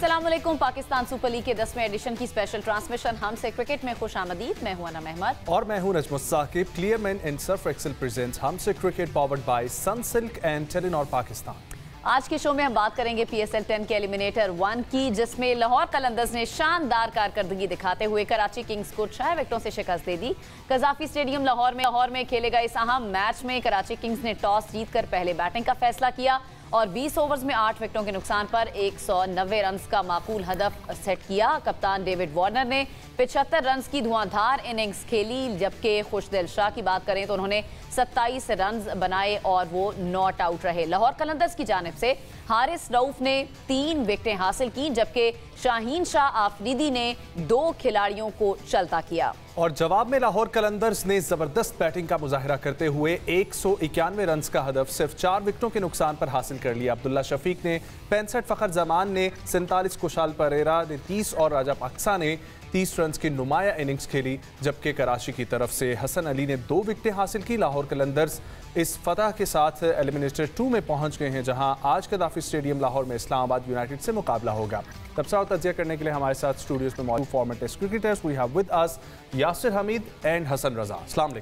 अस्सलाम वालेकुम। Pakistan super league के 10वें एडिशन की स्पेशल ट्रांसमिशन हमसे क्रिकेट में खुश आमदीद। मैं हूं अनम अहमद और मैं हूं Najmus Saqib. Clear men and surf excel presents हमसे cricket powered by Sunsilk and Telenor Pakistan. आज के शो में हम बात करेंगे PSL 10 के एलिमिनेटर 1 की, जिसमें लाहौर कलंदर्स ने शानदार कारकर्दगी दिखाते हुए कराची किंग्स को 6 विकेटों से शिकस्त दे दी। कजाफी स्टेडियम लाहौर में खेले गए इस अहम मैच में कराची किंग्स ने टॉस जीतकर पहले बैटिंग का फैसला किया और 20 ओवर्स में 8 विकेटों के नुकसान पर 190 रन का माकूल हदफ सेट किया। कप्तान डेविड वार्नर ने 75 रन की धुआंधार इनिंग्स खेली, जबकि खुशदिल शाह की बात करें तो उन्होंने 27 रन बनाए और वो नॉट आउट रहे। लाहौर कलंदर्स की जानिब से हारिस रऊफ ने 3 विकेटें हासिल की, जबकि शाहीन शाह आफरीदी ने 2 खिलाड़ियों को चलता किया। और जवाब में लाहौर कलंदर्स ने जबरदस्त बैटिंग का मुजाहिरा करते हुए 191 रन का हदफ सिर्फ 4 विकेटों के नुकसान पर हासिल कर लिया। अब्दुल्ला शफीक ने 65, फखर जमान ने 47, कुशाल परेरा ने 30 और राजा पाक्सा ने 30 रन की नुमाया इनिंग्स खेली, जबकि कराची की तरफ से हसन अली ने 2 विकेटें हासिल की। लाहौर कलंदर्स इस फतह के साथ एलिमिनेटर 2 में पहुंच गए हैं, जहां आज कदाफी स्टेडियम लाहौर में इस्लामाबाद यूनाइटेड से मुकाबला होगा। तबसरा और तजिया करने के लिए हमारे साथ स्टूडियोज में मौजूद former test cricketers we have with us Yasir Hameed and Hasan Raza. अस्सलाम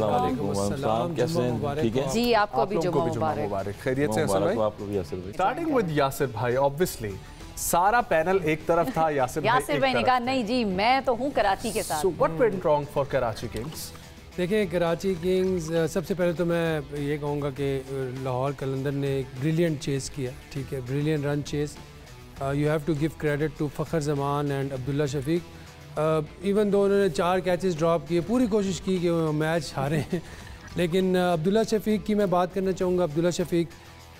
वालेकुम। ठीक है जी, आपको भी जुम्मा मुबारक। खैरियत से हसन भाई? स्टार्टिंग विद यासिर भाई, ऑब्वियसली सारा पैनल एक तरफ था, यासिर भाई ने कहा नहीं जी मैं तो हूँ कराची के साथ। So what went wrong for Karachi Kings? देखिए, कराची किंग्स सबसे पहले तो मैं ये कहूँगा कि लाहौर कलंदर ने एक ब्रिलियंट चेस किया। ठीक है, brilliant run chase. You have to give credit to Fakhar Zaman and Abdullah Shafique. Even though उन्होंने 4 कैचेस ड्रॉप किए, पूरी कोशिश की कि वो मैच हारे हैं, लेकिन अब्दुल्ला शफीक की मैं बात करना चाहूँगा। अब्दुल्ला शफीक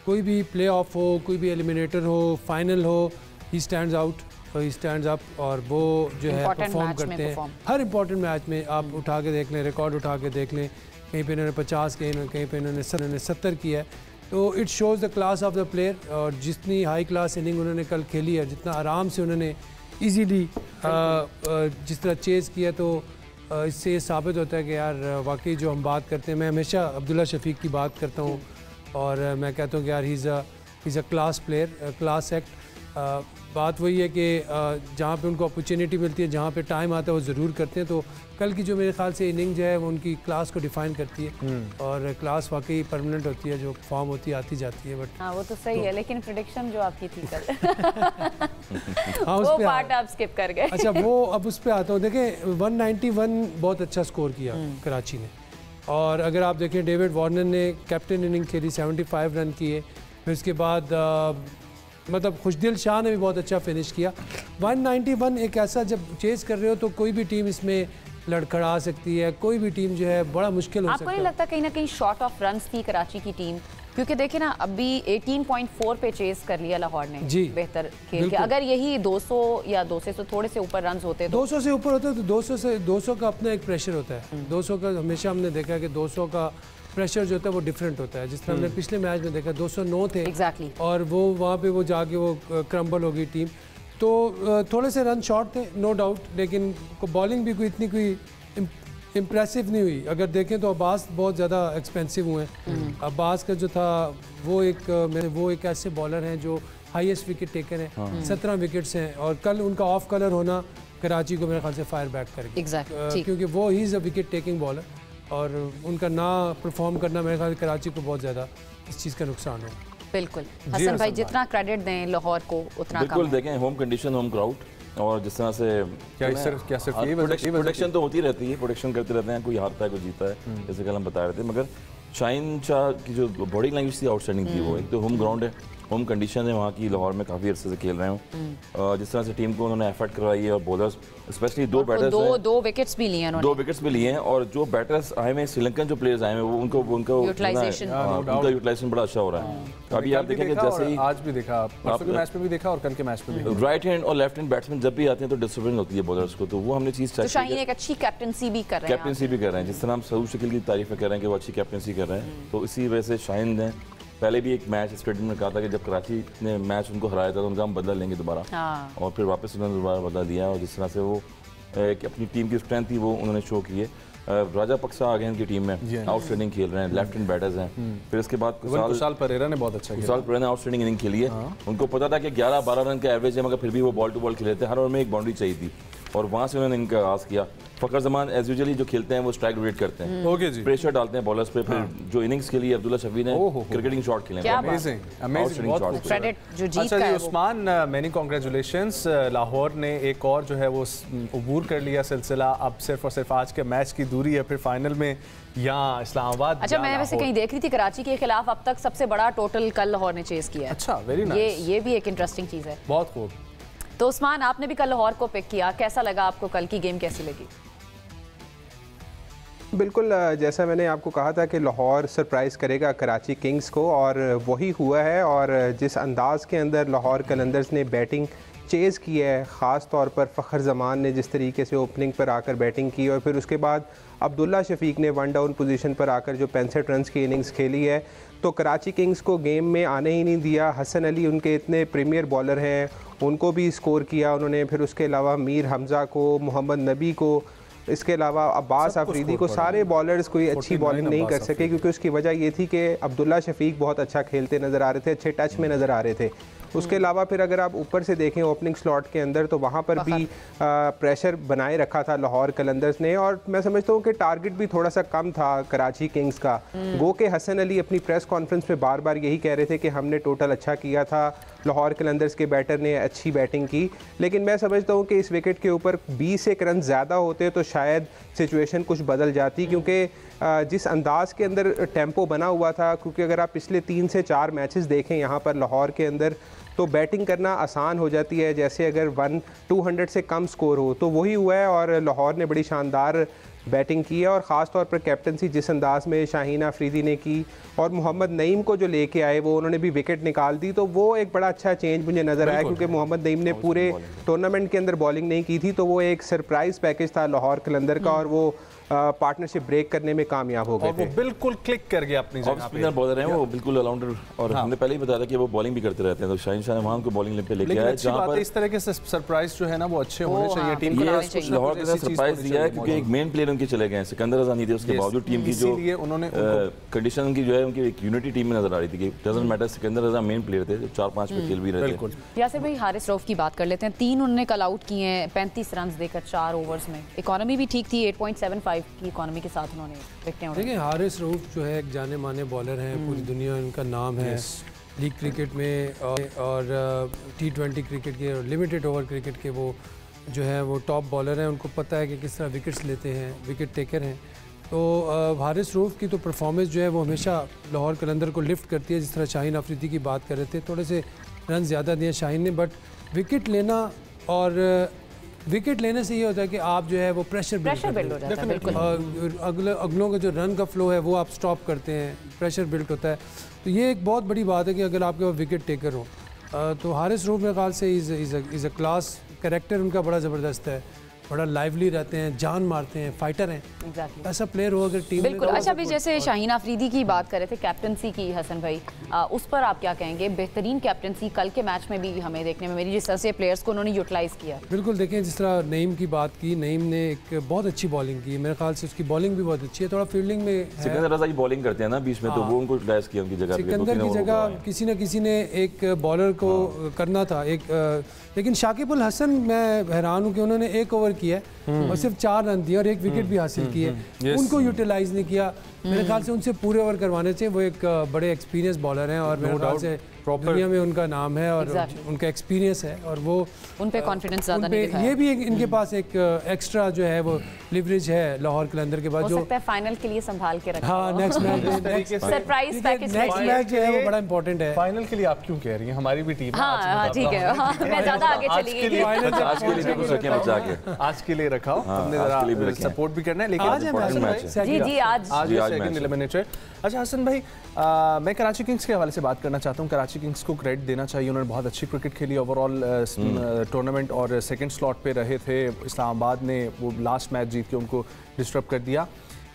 कोई भी प्ले ऑफ हो, कोई भी एलिमिनेटर हो, फाइनल हो, he stands out, he stands up और वो जो है परफॉर्म करते हैं हर इंपॉर्टेंट मैच में। आप उठा के देख लें, रिकॉर्ड उठा के देख लें, कहीं पे इन्होंने 50 कहीं पे इन्होंने 70 किया है। तो it shows the class of the player. और जितनी हाई क्लास इनिंग उन्होंने कल खेली है, जितना आराम से उन्होंने ईजीली जिस तरह चेज़ किया, तो इससे ये साबित होता है कि यार वाकई जो हम बात करते हैं, मैं हमेशा अब्दुल्ला शफीक की बात करता हूँ और मैं कहता हूँ कि यार he is a class player, class act. बात वही है कि जहाँ पे उनको अपॉर्चुनिटी मिलती है, जहाँ पे टाइम आता है, वो ज़रूर करते हैं। तो कल की जो मेरे ख्याल से इनिंग जो है वो उनकी क्लास को डिफाइन करती है और क्लास वाकई परमानेंट होती है, जो फॉर्म होती है आती जाती है। बट हाँ, वो तो सही है, लेकिन प्रेडिक्शन जो आपकी थी कल हाँ, वो पार्ट आप स्किप कर गए। अच्छा, वो अब उस पर आता हूँ। देखें, 191 बहुत अच्छा स्कोर किया कराची ने। और अगर आप देखें, डेविड वार्नर ने कैप्टन इनिंग खेली, 75 रन किए। फिर उसके बाद मतलब खुशदिल शाह ने भी बहुत अच्छा फिनिश किया। 191 एक ऐसा, जब चेस कर रहे हो तो कोई भी टीम इसमें लड़खड़ा सकती है, कोई भी टीम जो है बड़ा मुश्किल हो सकता है। आपको नहीं लगता कहीं ना कहीं शॉर्ट ऑफ रन्स थी कराची की टीम? क्योंकि देखिए ना, अभी 18.4 पे चेस कर लिया लाहौर ने जी, बेहतर खेल के। अगर यही 200 या 200 से थोड़े से ऊपर रन होते, 200 से ऊपर होते तो 200 का अपना एक प्रेशर होता है। 200 का हमेशा हमने देखा है कि 200 का प्रेशर जो होता है वो डिफरेंट होता है। जिस तरह हमने पिछले मैच में देखा, 209 थे exactly. और वो वहाँ पे वो जाके वो क्रम्बल हो गई टीम। तो थोड़े से रन शॉर्ट थे, नो डाउट, लेकिन बॉलिंग भी इतनी कोई इम्प्रेसिव नहीं हुई। अगर देखें तो अब्बास बहुत ज़्यादा एक्सपेंसिव हुए हैं। अब्बास का जो था वो एक ऐसे बॉलर हैं जो हाईएस्ट विकेट टेकर हैं, 17 विकेट्स हैं। और कल उनका ऑफ कलर होना कराची को मेरे ख्याल से फायर बैक कर गया, क्योंकि वो he is a wicket taking bowler और उनका ना परफॉर्म करना मेरे ख्याल कराची को बहुत ज़्यादा इस चीज़ का नुकसान हो। बिल्कुल हसन भाई, जितना क्रेडिट दें लाहौर को उतना बिल्कुल देखें, होम कंडीशन, होम क्राउड, और जिस तरह से प्रोटेक्शन तो होती रहती है, प्रोटेक्शन करते रहते हैं, कोई हारता है कोई जीता है, जैसे कल हम बता रहे थे। मगर शाहीन शाह की जो बॉडी लैंग्वेज थी आउटस्टैंडिंग थी। वो एक तो होम ग्राउंड है, होम कंडीशन है वहाँ की, लाहौर में काफ़ी अर्से से खेल रहे हूँ। जिस तरह से टीम को उन्होंने एफर्ट करवाई है और बॉलर्स स्पेशली 2 बैटर्स, 2 विकेट्स भी लिए हैं, 2 विकेट्स भी लिए हैं। और जो बैटर्स आए हुए श्रीलंकन जो प्लेयर्स आए हैं वो उनका यूटिलाइजेशन बड़ा अच्छा हो रहा है। अभी आप देखेंगे, जैसे ही आज भी देखा, परसों के मैच में भी देखा और कल के मैच में भी, राइट हैंड और लेफ्ट हैंड बैट्समैन जब भी आते हैं तो डिसिप्लिन होती है बॉलर्स को, तो वो हमने चीज़ तो शाहीन एक अच्छी कैप्टनसी भी कर रहे हैं। जिस तरह हम सऊद शकील की तारीफ़ें कर रहे हैं कि वो अच्छी कैप्टनसी कर रहे हैं, तो इसी वजह से शाहीन ने पहले भी एक मैच स्टेडियम में कहा था कि जब कराची ने मैच उनको हराया था तो उनका हम बदला लेंगे दोबारा, और फिर वापस उन्होंने दोबारा बदला दिया। और जिस तरह से वो अपनी टीम की स्ट्रेंथ थी वो उन्होंने शो की है। राजा पक्सा आ गए इनकी टीम में, आउटस्टैंडिंग खेल रहे हैं, लेफ्ट हैंड बैटर्स हैं। फिर इसके बाद कुशाल परेरा ने बहुत अच्छा कुशाल परेरा ने आउटस्टैंडिंग इनिंग खेली है। उनको पता था कि 11-12 रन का एवरेज है, मगर फिर भी वो बॉल टू बॉल खेले थे, हर ओवर में एक बाउंड्री चाहिए थी और वहाँ से उन्होंने इनका आगाज किया। फखर जमान एज यूजुअली जो खेलते हैं वो स्ट्राइक रोटेट करते हैं, ओके जी, प्रेशर डालते हैं बॉलर्स पे। फिर जो इनिंग्स खेली है अब्दुल्ला शफी ने, क्रिकेटिंग शॉट खेले हैं, अमेजिंग अमेजिंग क्रेडिट जो जीत का है। उस्मान मेनी कांग्रेचुलेशंस, लाहौर ने एक और जो है वो अबूर कर लिया सिलसिला। अब सिर्फ और सिर्फ आज के मैच की दूरी है फिर फाइनल में यहाँ इस्लामाबाद। अच्छा, मैं वैसे कहीं देख रही थी कराची के खिलाफ अब तक सबसे बड़ा टोटल कल लाहौर ने चेस किया है। अच्छा, वेरी नाइस। ये भी एक इंटरेस्टिंग चीज़ है। बहुत खूब। तो उस्मान, आपने भी कल लाहौर को पिक किया, कैसा लगा आपको? कल की गेम कैसी लगी? बिल्कुल, जैसा मैंने आपको कहा था कि लाहौर सरप्राइज़ करेगा कराची किंग्स को, और वही हुआ है। और जिस अंदाज़ के अंदर लाहौर कलंदर्स ने बैटिंग चेज़ की है, ख़ास तौर पर फ़खर ज़मान ने जिस तरीके से ओपनिंग पर आकर बैटिंग की, और फिर उसके बाद अब्दुल्ला शफीक ने वन डाउन पोजीशन पर आकर जो 65 रन की इनिंग्स खेली है, तो कराची किंग्स को गेम में आने ही नहीं दिया। हसन अली उनके इतने प्रीमियर बॉलर हैं, उनको भी स्कोर किया उन्होंने। फिर उसके अलावा मीर हमज़ा को, मोहम्मद नबी को, इसके अलावा अब्बास आफरीदी को, सारे बॉलर्स कोई अच्छी बॉलिंग नहीं कर सके, क्योंकि उसकी वजह ये थी कि अब्दुल्ला शफीक बहुत अच्छा खेलते नज़र आ रहे थे, अच्छे टच में नज़र आ रहे थे। उसके अलावा फिर अगर आप ऊपर से देखें ओपनिंग स्लॉट के अंदर, तो वहाँ पर भी प्रेशर बनाए रखा था लाहौर कलंदर्स ने। और मैं समझता हूँ कि टारगेट भी थोड़ा सा कम था कराची किंग्स का। गो के हसन अली अपनी प्रेस कॉन्फ्रेंस में बार बार यही कह रहे थे कि हमने टोटल अच्छा किया था, लाहौर कलंदर्स के बैटर ने अच्छी बैटिंग की। लेकिन मैं समझता हूँ कि इस विकेट के ऊपर 20 रन ज़्यादा होते तो शायद सिचुएशन कुछ बदल जाती, क्योंकि जिस अंदाज के अंदर टेम्पो बना हुआ था, क्योंकि अगर आप पिछले 3 से 4 मैचेस देखें यहाँ पर लाहौर के अंदर, तो बैटिंग करना आसान हो जाती है। जैसे अगर 200 से कम स्कोर हो, तो वही हुआ है। और लाहौर ने बड़ी शानदार बैटिंग की है, और ख़ास तौर पर कैप्टनसी जिस अंदाज में शाहीन आफरीदी ने की, और मोहम्मद नईम को जो लेके आए वो उन्होंने भी विकेट निकाल दी, तो वो एक बड़ा अच्छा चेंज मुझे नज़र आया, क्योंकि मोहम्मद नईम ने पूरे टूर्नामेंट के अंदर बॉलिंग नहीं की थी। तो वो एक सरप्राइज़ पैकेज था लाहौर कलंदर का, और वो पार्टनरशिप ब्रेक करने में कामयाब हो गए थे। वो बिल्कुल क्लिक कर गया अपनी जगह पे। स्पिनर बॉलर हैं वो, बिल्कुल ऑलराउंडर। और हमने पहले ही बताया था कि वो बॉलिंग भी करते रहते हैं, तो शाहीन शाह ने वहां को बॉलिंग पे लेके आए। जहां पर इस तरह के सरप्राइज जो है ना वो अच्छे होने चाहिए टीम को। लाहौर के साथ सरप्राइज दिया है, क्योंकि एक मेन प्लेयर उनके चले गए हैं, सिकंदर रजा नहीं थे, उसके बावजूद टीम की जो उन्होंने कंडीशन उनकी जो है, उनकी एक यूनिटी टीम में नजर आ रही थी कि doesn't matter, Sikandar Raza main player थे, 4-5 पे खेल भी रहे थे। यासिर भाई, हारिस रऊफ की बात कर लेते हैं। 3 उन्होंने कल आउट किए हैं 35 रन देकर 4 ओवर्स में। इकोनॉमी भी ठीक थी, 8.75 की इकोनॉमी के साथ उन्होंने विकेटें उड़ाई। देखिए, हारिस रऊफ जो है एक जाने माने बॉलर हैं, पूरी दुनिया में उनका नाम है, लीग क्रिकेट में और T20 क्रिकेट के और लिमिटेड ओवर क्रिकेट के वो जो है वो टॉप बॉलर हैं। उनको पता है कि किस तरह विकेट्स लेते हैं, विकेट टेकर हैं। तो हारिस रऊफ की तो परफॉर्मेंस जो है वो हमेशा लाहौर कलंदर को लिफ्ट करती है। जिस तरह शाहीन आफरीदी की बात कर रहे थे, थोड़े से रन ज़्यादा दिए शाहीन ने, बट विकेट लेना और विकेट लेने से ये होता है कि आप जो है वो प्रेशर बिल्ड हो जाता है, बिल्कुल। और अगलों का जो रन का फ्लो है वो आप स्टॉप करते हैं, प्रेशर बिल्ड होता है। तो ये एक बहुत बड़ी बात है कि अगर आपके पास विकेट टेकर हो, तो हारिस रऊफ मेरे ख्याल से इज़ अ क्लास कैरेक्टर उनका बड़ा ज़बरदस्त है, बड़ा लाइवली रहते हैं, जान मारते हैं, फाइटर हैं। Exactly. ऐसा प्लेयर हो अगर टीम बिल्कुल। में। अच्छा, अभी जैसे शाहीन आफरीदी की बात कर रहे थे, कैप्टनसी की, हसन भाई उस पर आप क्या कहेंगे? बेहतरीन कैप्टनसी कल के मैच में भी हमें देखने में मिली, जिस तरह से प्लेयर्स को उन्होंने यूटिलाइज किया। बिल्कुल, देखें जिस तरह नईम की बात की, नईम ने एक बहुत अच्छी बॉलिंग की, मेरे ख्याल से उसकी बॉलिंग भी बहुत अच्छी है, थोड़ा फील्डिंग में सिकंदर रजा की बॉलिंग करते हैं ना बीच में, तो वो उनको यूटिलाइज किया उनकी जगह पे। सिकंदर की जगह किसी न किसी ने एक बॉलर को करना था लेकिन शाकिब उल हसन, मैं हैरान हूँ कि उन्होंने 1 ओवर किया और सिर्फ 4 रन दिए और 1 विकेट भी हासिल की है। उनको यूटिलाइज नहीं किया। मेरे ख्याल से उनसे पूरे ओवर करवाने चाहिए। वो एक बड़े एक्सपीरियंस बॉलर हैं और मेरे ख्याल से दुनिया में उनका नाम है और उनका एक्सपीरियंस है, और वो उन पे कॉन्फिडेंस ज़्यादा नहीं दिखाया। ये भी इनके पास एक एक्स्ट्रा जो है वो लिवरेज है लाहौर कलंदर के बाद, जो सकता है फाइनल के लिए संभाल के रखा। हाँ, next match surprise package, next match जो है वो बड़ा इंपॉर्टेंट है। फाइनल के लिए आप क्यों कह रही हैं? हमारी भी टीम है। हाँ ठीक है, मैं ज़्यादा आगे चली गई। आज के लिए कुछ रखें बचा के, आज के लिए रखा हो, हमने जरा सपोर्ट भी करना है। लेकिन आज एलिमिनेटर। अच्छा हसन भाई, मैं कराची किंग्स के हवाले से बात करना चाहता हूँ। कराची किंग्स को क्रेडिट देना चाहिए, उन्होंने बहुत अच्छी क्रिकेट खेली ओवरऑल टूर्नामेंट, और सेकंड स्लॉट पे रहे थे। इस्लामाबाद ने वो लास्ट मैच जीत के उनको डिस्टर्ब कर दिया।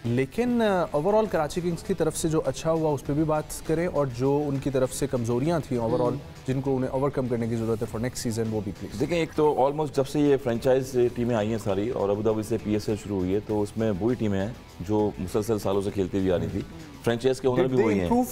लेकिन ओवरऑल कराची किंग्स की तरफ से जो अच्छा हुआ उस पर भी बात करें, और जो उनकी तरफ से कमजोरियां थी ओवरऑल जिनको उन्हें ओवरकम करने की ज़रूरत है फॉर नेक्स्ट सीजन, वो भी प्लीज़। देखें, एक तो ऑलमोस्ट जब से ये फ्रेंचाइज टीमें आई हैं सारी और अबू धाबी से PSL शुरू हुई है, तो उसमें वही टीमें हैं जो मुसलसल सालों से खेलती हुई आ रही थी। फ्रेंचाइज के ओनर भी वही हैं।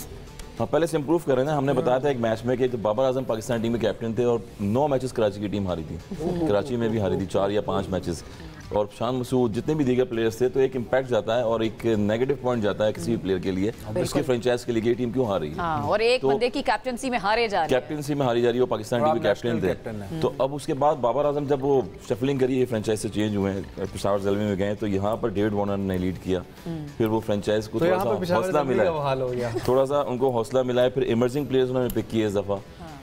हाँ, पहले से इम्प्रूव कर रहे हैं। हमने बताया था एक मैच में कि बाबर आजम पाकिस्तान टीम में कैप्टन थे और 9 मैचेस कराची की टीम हारी थी। कराची में भी हारी थी 4 या 5 मैचेस, और शान मसूद जितने भी दीगर प्लेयर्स थे, तो एक इम्पैक्ट जाता है और एक नेगेटिव पॉइंट जाता है किसी भी प्लेयर के लिए, उसकी फ्रेंचाइज के लिए ये टीम क्यों हार रही है। और एक बंदे की कैप्टनसी में हारे जा रही है, कैप्टनसी में हारी जा रही है, वो पाकिस्तान टीम के कैप्टन थे। तो अब उसके बाद बाबर आजम जब वो शफलिंग करी, फ्रेंचाइज से चेंज हुए हैं, पेशावर ज़लमी में गए, तो यहाँ पर डेविड वार्नर ने लीड किया, फिर वो फ्रेंचाइज को थोड़ा सा हौसला मिला है, थोड़ा सा उनको हौसला मिला है, फिर इमर्जिंग प्लेयर्स उन्होंने पिक किए इस दफ़ा।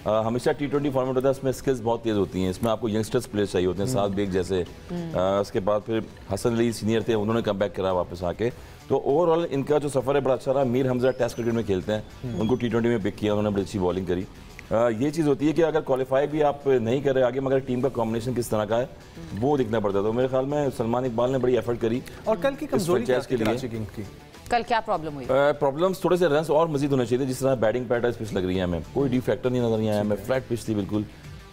हमेशा T20 फॉर्मेट होता है, इसमें स्किल्स बहुत तेज़ होती हैं, इसमें आपको यंगस्टर्स प्लेयर्स चाहिए होते हैं, साद बेग जैसे। उसके बाद फिर हसन अली सीनियर थे, उन्होंने कम बैक करा वापस आके। तो ओवरऑल इनका जो सफ़र है बड़ा अच्छा रहा। मीर हमजा टेस्ट क्रिकेट में खेलते हैं, उनको T20 में पिक किया, उन्होंने बड़ी अच्छी बॉलिंग करी। ये चीज़ होती है कि अगर क्वालिफाई भी आप नहीं कर रहे आगे, मगर टीम का कॉम्बिनेशन किस तरह का है वो दिखना पड़ता है। तो मेरे ख्याल में सलमान इकबाल ने बड़ी एफर्ट करी। और कल की कमजोरी के लिए कल क्या प्रॉब्लम हुई? प्रॉब्लम्स थोड़े से रन्स और मजीद होने चाहिए, जिस तरह बैटिंग पैटर्न पिच लग रही है हमें, कोई डी फैक्टर नहीं नजर नहीं आया हमें, फ्लैट पिच थी बिल्कुल,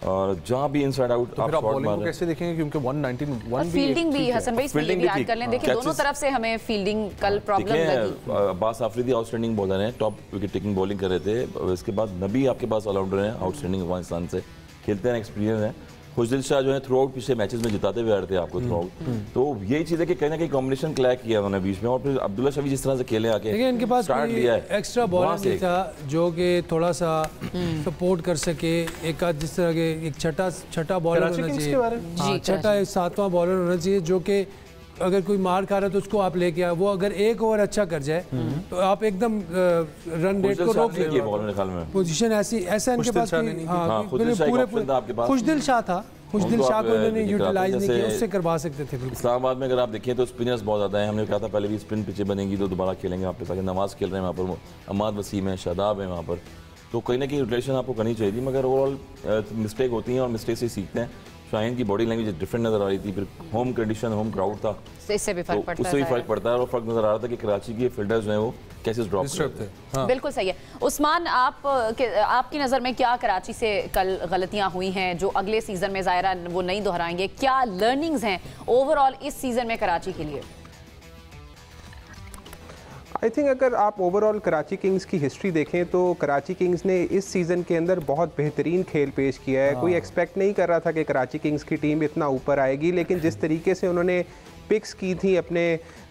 और जहाँ भी इनसाइड आउट आप शॉट मार रहे हैं। कैसे देखेंगे, क्योंकि 191 फील्डिंग भी हसन भाई इसमें भी ऐड कर लें। देखिए दोनों तरफ से हमें फील्डिंग कल प्रॉब्लम लगी। अब्बास आफरीदी आउटस्टैंडिंग बॉलर हैं, टॉप विकेट टेकिंग बॉलिंग कर रहे थे। इसके बाद नबी आपके पास ऑलराउंडर हैं, आउटस्टैंडिंग अफगानिस्तान से खेलते हैं, एक्सपीरियंस है। खुशदिल शाह जो है थ्रू आउट पिछले मैचेस में जिताते हुए आ रहे थे आपको थ्रू आउट। तो यही चीज़ है कि कहीं ना कहीं कॉम्बिनेशन क्लैक किया उन्होंने बीच में, और फिर अब्दुल्ला शफी जिस तरह से खेले आके देखिए इनके पास स्टार्ट लिया है, एक्स्ट्रा बॉलर नहीं था जो कि थोड़ा सा सपोर्ट कर सके। एक आध जिस तरह के एक छठा बॉलर होना चाहिए, हाँ, छठा 7वां बॉलर होना चाहिए जो कि अगर कोई मार खा रहा है तो उसको आप लेके आए। वो अगर एक ओवर अच्छा कर जाए तो आप एकदम रन रेट को रोक लेंगे। पोजीशन ऐसा इनके पास पूरे खुशदिल शाह था, खुशदिल शाह को इन्होंने यूटिलाइज नहीं किया, उससे करवा सकते थे। इस्लामाबाद में अगर आप देखें तो स्पिनर्स बहुत ज़्यादा हैं। हमने कहा था पहले भी स्पिन पिचें बनेंगी तो दोबारा खेलेंगे वापस आके। नवाज खेल रहे हैं वहाँ पर, अमाद वसीम है, शादाब है वहाँ पर, तो कहीं ना कहीं यूटिलाइजेशन आपको करनी चाहिए थी, मगर ओवरऑल मिस्टेक होती हैं और मिस्टेक से सीखते हैं। शाहीन की बॉडी लैंग्वेज डिफरेंट नजर आ रही थी, फिर होम कंडीशन, होम क्राउड था, इससे भी फर्क पड़ता है, उससे भी फर्क पड़ता है, और फर्क नजर आ रहा था कि कराची के फील्डर्स जो हैं वो कैसे ड्रॉप करते हैं। बिल्कुल सही है। उस्मान, आपकी नज़र में क्या कराची से कल गलतियां हुई हैं जो अगले सीजन में ज़ाहिरा वो नहीं दोहराएंगे? क्या लर्निंग्स हैं ओवरऑल इस सीजन में कराची के लिए? आई थिंक अगर आप ओवरऑल कराची किंग्स की हिस्ट्री देखें तो कराची किंग्स ने इस सीज़न के अंदर बहुत बेहतरीन खेल पेश किया है। कोई एक्सपेक्ट नहीं कर रहा था कि कराची किंग्स की टीम इतना ऊपर आएगी, लेकिन जिस तरीके से उन्होंने पिक्स की थी अपने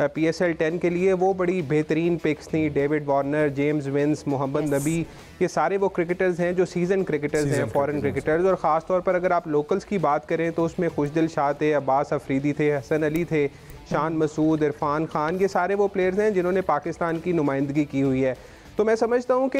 PSL 10 के लिए, वो बड़ी बेहतरीन पिक्स थी। David Warner, James Vince, Mohammad Nabi, ये सारे वो क्रिकेटर्स हैं जो सीजन क्रिकेटर्स हैं, फॉरेन क्रिकेटर्स। और ख़ास तौर पर अगर आप लोकल्स की बात करें तो उसमें खुशदिल शाह थे, अब्बास अफरीदी थे, हसन अली थे, शान मसूद, इरफान खान, ये सारे वो प्लेयर्स हैं जिन्होंने पाकिस्तान की नुमाइंदगी की हुई है। तो मैं समझता हूँ कि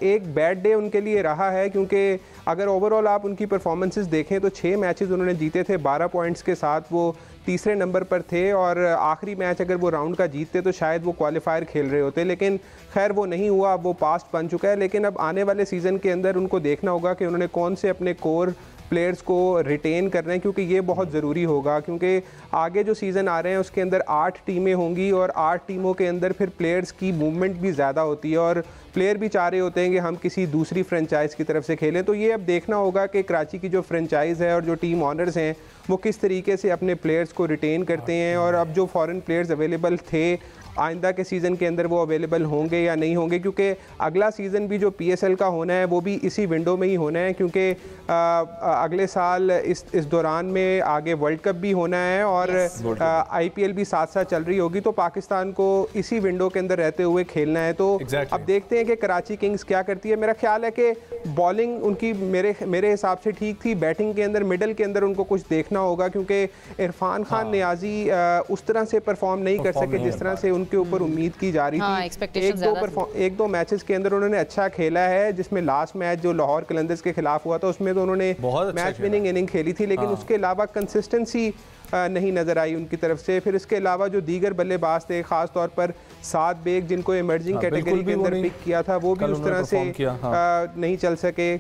एक बैड डे उनके लिए रहा है, क्योंकि अगर ओवरऑल आप उनकी परफॉर्मेंसेस देखें तो 6 मैचेस उन्होंने जीते थे, 12 पॉइंट्स के साथ वो तीसरे नंबर पर थे, और आखिरी मैच अगर वो राउंड का जीतते तो शायद वो क्वालिफायर खेल रहे होते, लेकिन खैर वो नहीं हुआ, अब वो पास्ट बन चुका है। लेकिन अब आने वाले सीज़न के अंदर उनको देखना होगा कि उन्होंने कौन से अपने कोर प्लेयर्स को रिटेन करना है, क्योंकि ये बहुत ज़रूरी होगा, क्योंकि आगे जो सीज़न आ रहे हैं उसके अंदर 8 टीमें होंगी, और 8 टीमों के अंदर फिर प्लेयर्स की मूवमेंट भी ज़्यादा होती है, और प्लेयर भी चाह रहे होते हैं कि हम किसी दूसरी फ्रेंचाइज़ की तरफ से खेलें। तो ये अब देखना होगा कि कराची की जो फ्रेंचाइज़ है और जो टीम ऑनर्स हैं वो किस तरीके से अपने प्लेयर्स को रिटेन करते हैं, और अब जो फॉरेन प्लेयर्स अवेलेबल थे आइंदा के सीज़न के अंदर वो अवेलेबल होंगे या नहीं होंगे, क्योंकि अगला सीज़न भी जो PSL का होना है वो भी इसी विंडो में ही होना है, क्योंकि अगले साल इस दौरान में आगे वर्ल्ड कप भी होना है और IPL भी साथ साथ चल रही होगी, तो पाकिस्तान को इसी विंडो के अंदर रहते हुए खेलना है। तो अब देखते हैं कि कराची किंग्स क्या करती है। मेरा ख्याल है कि बॉलिंग उनकी मेरे हिसाब से ठीक थी, बैटिंग के अंदर मिडल के अंदर उनको कुछ देखना होगा, क्योंकि इरफान खान नियाजी उस तरह से परफॉर्म नहीं कर सके जिस तरह से उनके ऊपर उम्मीद की जा रही थी। एक दो मैचेस के अंदर उन्होंने अच्छा खेला है, जिसमें लास्ट मैच जो लाहौर कलंदर्स के खिलाफ हुआ था उसमें तो उन्होंने मैच विनिंग इनिंग खेली थी, लेकिन उसके अलावा कंसिस्टेंसी नहीं नज़र आई उनकी तरफ से। फिर इसके अलावा जो दीगर बल्लेबाज थे, ख़ास तौर पर साद बेग जिनको इमर्जिंग कैटेगरी के अंदर पिक किया था, वो भी उस तरह से नहीं चल सके।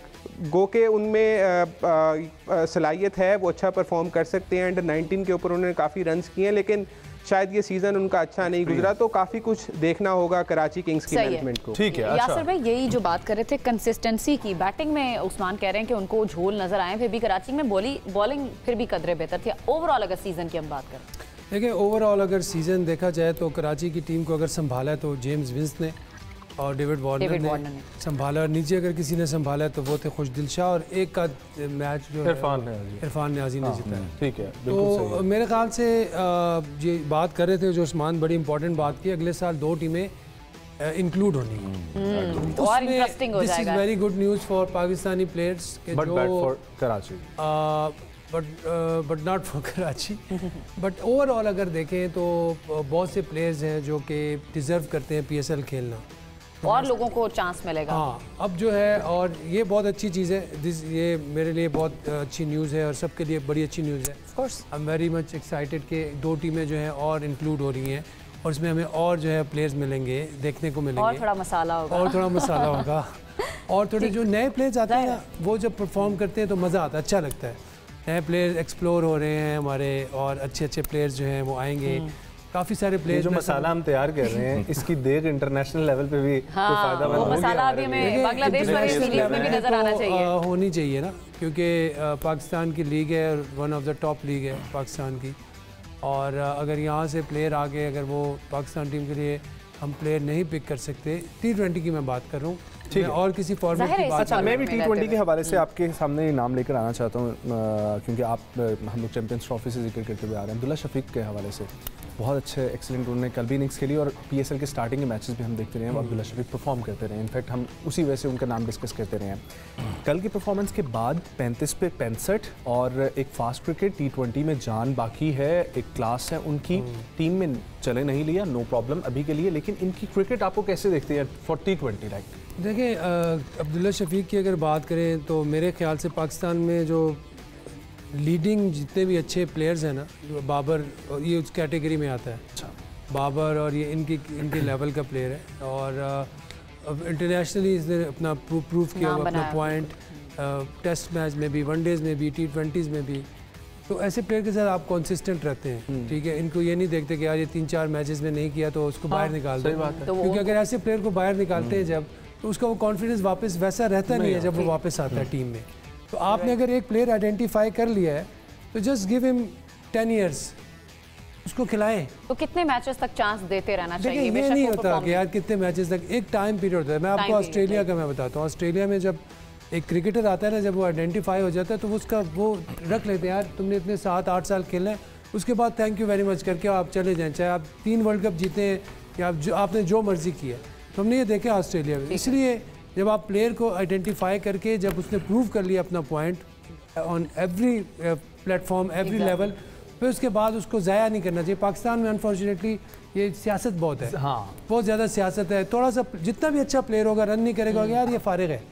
गो के उनमें सलाहियत है, वो अच्छा परफॉर्म कर सकते हैं। अंडर 19 के ऊपर उन्होंने काफ़ी रन्स किए हैं, लेकिन शायद ये सीज़न उनका अच्छा नहीं गुजरा, तो काफ़ी कुछ देखना होगा कराची किंग्स की मैनेजमेंट को। ठीक है। यासर भाई यही जो बात कर रहे थे कंसिस्टेंसी की, बैटिंग में उस्मान कह रहे हैं कि उनको झोल नजर आए, फिर भी कराची में बॉलिंग फिर भी कदरे बेहतर थी। ओवरऑल अगर सीजन की हम बात करें, देखिए ओवरऑल अगर सीज़न देखा जाए तो कराची की टीम को अगर संभाला है तो जेम्स विंस ने और डेविड वार्नर ने संभाला, और नीचे अगर किसी ने संभाला है तो वो थे खुशदिल शाह, और एक का मैच जो इरफान न्याजी ने जीता है। ठीक है, तो मेरे ख्याल से ये बात कर रहे थे जो उस्मान, बड़ी इंपॉर्टेंट बात की, अगले साल 2 टीमें इंक्लूड होनी है। और इंटरेस्टिंग हो जाएगा। This is very good news for Pakistani players के but bad for Karachi, but not for Karachi. But overall अगर देखें तो बहुत से प्लेयर्स हैं जो कि डिज़र्व करते हैं PSL खेलना, और लोगों को चांस मिलेगा। हाँ, अब जो है, और ये बहुत अच्छी चीज़ है, ये मेरे लिए बहुत अच्छी न्यूज़ है और सबके लिए बड़ी अच्छी न्यूज़ है। I am very much excited कि 2 टीमें जो हैं और इंक्लूड हो रही हैं, और इसमें हमें और जो है प्लेयर्स मिलेंगे, देखने को मिलेंगे, और थोड़ा मसाला होगा और थोड़े जो नए प्लेयर्स आते हैं ना, वो जब परफॉर्म करते हैं तो मज़ा आता है, अच्छा लगता है। नए प्लेयर्स एक्सप्लोर हो रहे हैं हमारे, और अच्छे अच्छे प्लेयर्स जो हैं वो आएंगे। काफ़ी सारे प्लेयर्स जो मसाला हम तैयार कर रहे हैं इसकी देख इंटरनेशनल लेवल पे भी कोई फायदा वो मसाला अभी हमें बांग्लादेश वाली सीरीज में भी नजर आना चाहिए, होनी चाहिए ना, क्योंकि पाकिस्तान की लीग है, one of the top league है पाकिस्तान की, और अगर यहाँ से प्लेयर आ गए, अगर वो पाकिस्तान टीम के लिए हम प्लेयर नहीं पिक कर सकते, T20 की मैं बात कर रहा हूँ, ठीक है, और किसी फॉर्मेट की बात। अच्छा, मैं भी T20 के हवाले से आपके सामने नाम लेकर आना चाहता हूँ, क्योंकि हम लोग चैंपियंस ट्रॉफी से जिक्र करते हुए आ रहे हैं। अब्दुल्ला शफीक के हवाले से बहुत अच्छे एक्सीलेंट उन्होंने कल भी इनिंग्स खेली, और PSL के स्टार्टिंग के मैचेस भी हम देखते रहे हैं, अब्दुल्ला शफीक परफॉर्म करते रहे। इनफैक्ट हम उसी वजह से उनका नाम डिस्कस करते रहे हैं। कल की परफॉर्मेंस के बाद 35 पे 65 और एक फास्ट क्रिकेट, T20 में जान बाकी है, एक क्लास है उनकी, टीम में चले नहीं लिया, नो प्रॉब्लम अभी के लिए, लेकिन इनकी क्रिकेट आपको कैसे देखते हैं फॉर T20 लाइक? देखिए अब्दुल्ला शफीक की अगर बात करें तो मेरे ख्याल से पाकिस्तान में जो लीडिंग जितने भी अच्छे प्लेयर्स हैं ना, बाबर ये उस कैटेगरी में आता है। अच्छा, बाबर और ये इनके लेवल का प्लेयर है, और अब इंटरनेशनली इसने अपना प्रूव किया, अपना पॉइंट टेस्ट मैच में भी, वनडेज़ में भी, T20s में भी। तो ऐसे प्लेयर के साथ आप कंसिस्टेंट रहते हैं, ठीक है, इनको ये नहीं देखते कि यार ये 3-4 मैचेस में नहीं किया तो उसको बाहर निकाल दो, क्योंकि अगर ऐसे प्लेयर को बाहर निकालते हैं जब, तो उसका वो कॉन्फिडेंस वापस वैसा रहता नहीं है जब वो वापस आता है टीम में। तो आपने अगर एक प्लेयर आइडेंटिफाई कर लिया है तो जस्ट गिव हिम 10 years, उसको खिलाएं। तो कितने मैचेस तक चांस देते रहना चाहिए? ये नहीं होता कि यार कितने मैचेस तक, एक टाइम पीरियड होता है। मैं आपको ऑस्ट्रेलिया का मैं बताता हूँ, ऑस्ट्रेलिया में जब एक क्रिकेटर आता है ना, जब वो आइडेंटिफाई हो जाता है तो उसका वो रख लेते हैं, यार तुमने इतने 7-8 साल खेलना है, उसके बाद थैंक यू वेरी मच करके आप चले जाएँ, चाहे आप 3 वर्ल्ड कप जीते हैं या आपने जो मर्जी किया। तो हमने ये देखा ऑस्ट्रेलिया में। इसलिए जब आप प्लेयर को आइडेंटिफाई करके, जब उसने प्रूव कर लिया अपना point on every platform, every level, फिर उसके बाद उसको ज़ाया नहीं करना चाहिए। पाकिस्तान में अनफॉर्चुनेटली ये सियासत बहुत है, हाँ, बहुत ज़्यादा सियासत है। थोड़ा सा जितना भी अच्छा प्लेयर होगा, रन नहीं करेगा, यार ये फारिग है,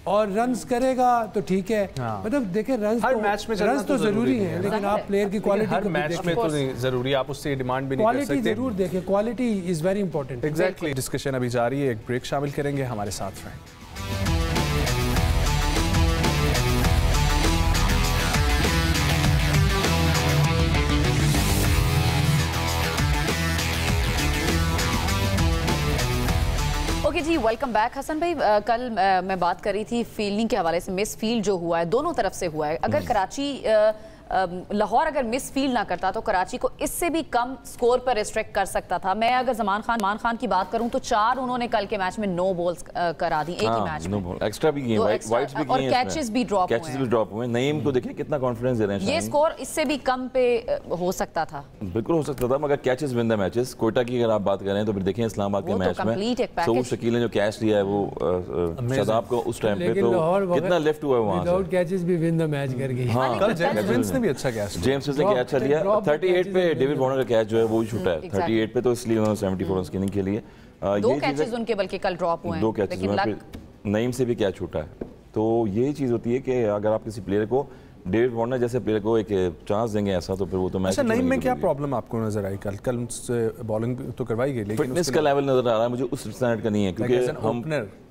और रन्स करेगा तो ठीक है, मतलब देखें रन्स हर मैच में रन्स तो जरूरी है, लेकिन आप प्लेयर की क्वालिटी हर मैच में तो नहीं जरूरी, आप उससे डिमांड भी नहीं कर सकते। क्वालिटी जरूर देखें, quality is very important. Exactly. Discussion अभी जारी है, एक ब्रेक शामिल करेंगे, हमारे साथ रहें। ओके जी, वेलकम बैक। हसन भाई, कल मैं बात कर रही थी फील्डिंग के हवाले से, मिस फील्ड जो हुआ है दोनों तरफ से हुआ है। अगर कराची लाहौर अगर मिस फील्ड ना करता तो कराची को इससे भी कम स्कोर पर रिस्ट्रिक्ट कर सकता था। मैं अगर जमान खान की बात करूं तो 4 उन्होंने कल के मैच में नो बॉल्स करा दी, एक ही मैच में एक्स्ट्रा भी किए, वाइड्स भी किए, और कैचेस भी ड्रॉप हुए। नईम को देखिए कितना कॉन्फिडेंस दे रहे हैं। ये स्कोर इससे भी कम पे हो सकता था, बिल्कुल हो सकता था, मगर catches win the matches. Quetta की अगर आप बात करें तो फिर देखें इस्लामाबाद के मैच में सऊद शकील ने जो कैच लिया है वो शादाब को उस टाइम पे, तो कितना लेफ्ट हुआ है वहां से, विदाउट कैचेस भी विन द मैच कर गई। हां, कल जेम्स ने भी अच्छा कैच, जेम्स ने कैच लिया 38 पे, डेविड वार्नर का कैच जो है वो ही छूटा है 38 पे, तो इसलिए उन्होंने 74 रन स्किनिंग के लिए 2 कैचेस उनके बल्कि कल ड्रॉप हुए हैं, 2 कैचेस हुए, नईम से भी कैच छूटा है। तो यही चीज़ होती है कि अगर आप किसी प्लेयर को, डेविड वार्नर जैसे प्लेयर को एक चांस देंगे ऐसा, तो फिर वो तो मैच। अच्छा, नईम में क्या प्रॉब्लम आपको नजर आई? कल बॉलिंग तो करवाई गई, लेकिन फिटनेस का लेवल नजर आ रहा है मुझे उस स्टैंडर्ड का नहीं है, क्योंकि हम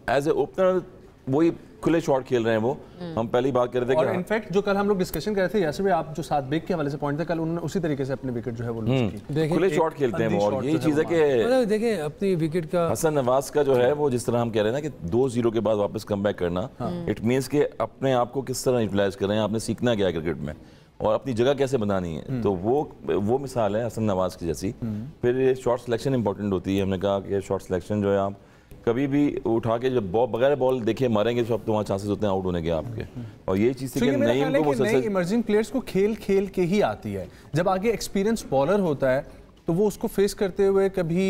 एज ए ओपनर वही खुले शॉट खेल रहे हैं वो। हम पहली बात कर रहे थे और इनफैक्ट जो कल हम लोग डिस्कशन कर रहे थे यासिर भाई, आप जो सात बेग के हवाले से पॉइंट था, कल उन्होंने उसी तरीके से अपने विकेट जो है वो लूज की। खुले शॉट खेलते हैं वो, और यही चीज़ है कि देखिए अपनी विकेट का हसन नवाज का जो है वो, जिस तरह हम कह रहे हैं ना कि 2-0 के बाद वापस कम बैक करना, इट मीन्स कि अपने आप को किस तरह यूटिलाइज कर रहे हैं, आपने सीखना क्या है क्रिकेट में और अपनी जगह कैसे बनानी है। तो वो मिसाल है हसन नवाज की जैसी। फिर शॉट सिलेक्शन इंपॉर्टेंट होती है। हमने कहा कि शॉट सिलेक्शन जो है, आप कभी भी उठा के जब बगैर बॉल देखे मारेंगे तो अब तो वहाँ चांसेस होते हैं आउट होने के आपके। और यही चीज़ थी कि नईम को नई इमर्जिंग प्लेयर्स को खेल खेल के ही आती है। जब आगे एक्सपीरियंस बॉलर होता है तो वो उसको फेस करते हुए कभी